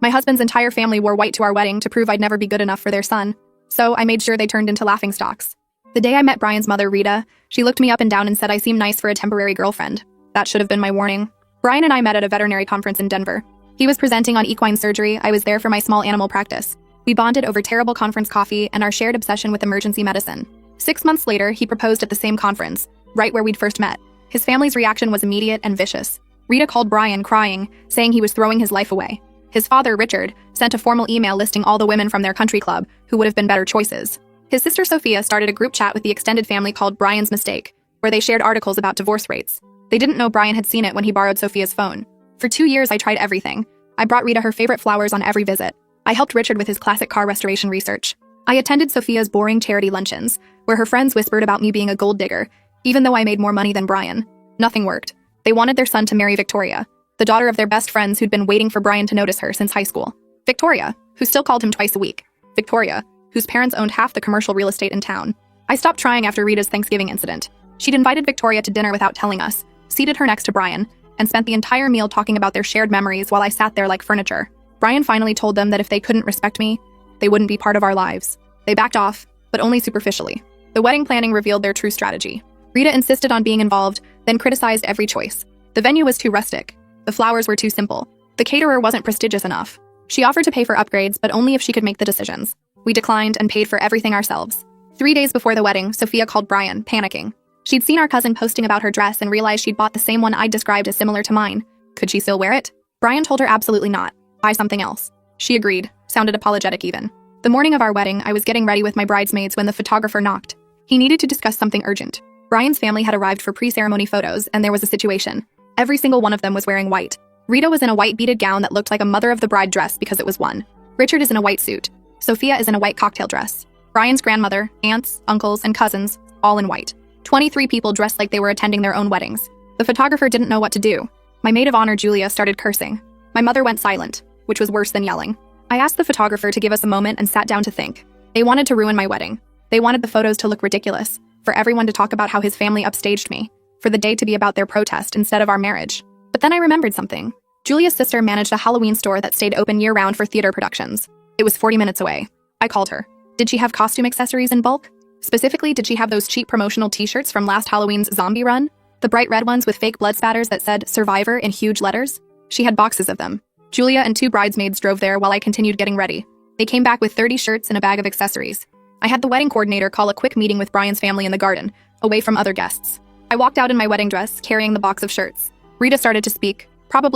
My husband's entire family wore white to our wedding to prove I'd never be good enough for their son, so I made sure they turned into laughingstocks. The day I met Brian's mother, Rita, she looked me up and down and said I seem nice for a temporary girlfriend. That should have been my warning. Brian and I met at a veterinary conference in Denver. He was presenting on equine surgery, I was there for my small animal practice. We bonded over terrible conference coffee and our shared obsession with emergency medicine. 6 months later, he proposed at the same conference, right where we'd first met. His family's reaction was immediate and vicious. Rita called Brian, crying, saying he was throwing his life away. His father, Richard, sent a formal email listing all the women from their country club who would have been better choices. His sister Sophia started a group chat with the extended family called Brian's Mistake, where they shared articles about divorce rates. They didn't know Brian had seen it when he borrowed Sophia's phone. For 2 years, I tried everything. I brought Rita her favorite flowers on every visit. I helped Richard with his classic car restoration research. I attended Sophia's boring charity luncheons, where her friends whispered about me being a gold digger, even though I made more money than Brian. Nothing worked. They wanted their son to marry Victoria, the daughter of their best friends who'd been waiting for Brian to notice her since high school. Victoria, who still called him twice a week. Victoria, whose parents owned half the commercial real estate in town. I stopped trying after Rita's Thanksgiving incident. She'd invited Victoria to dinner without telling us, seated her next to Brian, and spent the entire meal talking about their shared memories while I sat there like furniture. Brian finally told them that if they couldn't respect me, they wouldn't be part of our lives. They backed off, but only superficially. The wedding planning revealed their true strategy. Rita insisted on being involved, then criticized every choice. The venue was too rustic. The flowers were too simple. The caterer wasn't prestigious enough. She offered to pay for upgrades, but only if she could make the decisions. We declined and paid for everything ourselves. 3 days before the wedding, Sophia called Brian, panicking. She'd seen our cousin posting about her dress and realized she'd bought the same one I'd described as similar to mine. Could she still wear it? Brian told her absolutely not. Buy something else. She agreed, sounded apologetic even. The morning of our wedding, I was getting ready with my bridesmaids when the photographer knocked. He needed to discuss something urgent. Brian's family had arrived for pre-ceremony photos, and there was a situation. Every single one of them was wearing white. Rita was in a white beaded gown that looked like a mother of the bride dress because it was one. Richard is in a white suit. Sophia is in a white cocktail dress. Brian's grandmother, aunts, uncles, and cousins, all in white. 23 people dressed like they were attending their own weddings. The photographer didn't know what to do. My maid of honor, Julia, started cursing. My mother went silent, which was worse than yelling. I asked the photographer to give us a moment and sat down to think. They wanted to ruin my wedding. They wanted the photos to look ridiculous, for everyone to talk about how his family upstaged me, for the day to be about their protest instead of our marriage. But then I remembered something. Julia's sister managed a Halloween store that stayed open year-round for theater productions. It was 40 minutes away. I called her. Did she have costume accessories in bulk? Specifically, did she have those cheap promotional t-shirts from last Halloween's zombie run? The bright red ones with fake blood spatters that said "Survivor" in huge letters? She had boxes of them. Julia and 2 bridesmaids drove there while I continued getting ready. They came back with 30 shirts and a bag of accessories. I had the wedding coordinator call a quick meeting with Brian's family in the garden, away from other guests. I walked out in my wedding dress, carrying the box of shirts. Rita started to speak, probably